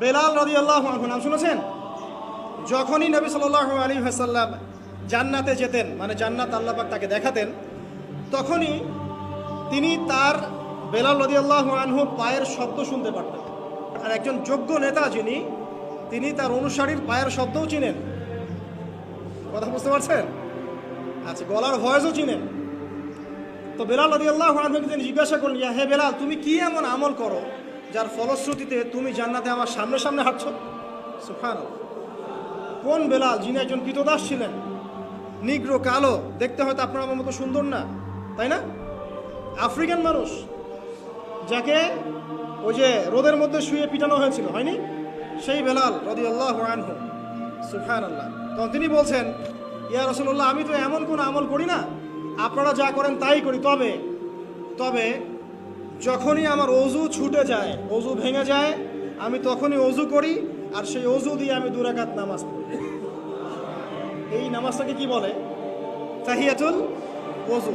বেলাল রাদিয়াল্লাহু আনহু নাম শুনেছেন? যখনই নবী সাল্লাল্লাহু আলাইহি ওয়াসাল্লাম জান্নাতে যেতেন, মানে জান্নাত আল্লাহ পাক তাকে দেখাতেন, তখনই তিনি তার বেলাল রাদিয়াল্লাহু আনহুর পায়ের শব্দ শুনতে পারতেন। আর একজন যোগ্য নেতা যিনি, তিনি তার অনুসারীর পায়ের শব্দও চিনেন। কথা বুঝতে পারছেন? আচ্ছা, গলার ভয়েসও চিনেন। তো বেলাল রাদিয়াল্লাহু আনহুকে তিনি জিজ্ঞাসা করলেন, ইয়া হে বেলাল, তুমি কি এমন আমল করো যার ফলশ্রুতিতে তুমি জান্নাতে আমার সামনে সামনে হাঁটছো? সুবহানাল্লাহ। কোন বেলাল? যিনি একজন কৃতদাস ছিলেন, নিগ্রো, কালো, দেখতে হয়তো আপনার আমার মতো সুন্দর না, তাই না? আফ্রিকান মানুষ, যাকে ওই যে রোদের মধ্যে শুয়ে পিটানো হয়েছিল, হয়নি? সেই বেলাল রাদিয়াল্লাহু আনহু। সুবহানাল্লাহ। তখন তিনি বলছেন, ইয়া রাসূলুল্লাহ, আমি তো এমন কোন আমল করি না, আপনারা যা করেন তাই করি, তবে যখনই আমার অজু ছুটে যায়, অজু ভেঙে যায়, আমি তখনই অজু করি, আর সেই অজু দিয়ে আমি 2 রাকাত নামাজ পড়ি। এই নামাজটাকে কি বলে? তাহিয়াতুল ওযু।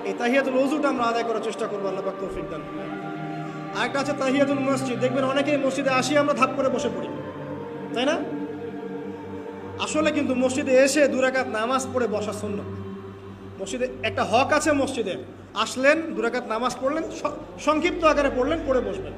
এই তাহিয়াতুল ওযুটা আমরা আদায় করার চেষ্টা করবো, আল্লাহ পাক তৌফিক দান করুন। আরেকটা আছে তাহিয়াতুল মসজিদ। দেখবেন অনেকেই মসজিদে আসি আমরা ধাপ করে বসে পড়ি, তাই না? আসলে কিন্তু মসজিদে এসে 2 রাকাত নামাজ পড়ে বসা সুন্নাত। মসজিদে একটা হক আছে, মসজিদে আসলেন, 2 রাকাত নামাজ পড়লেন, সংক্ষিপ্ত আকারে পড়লেন, পড়ে বসবেন।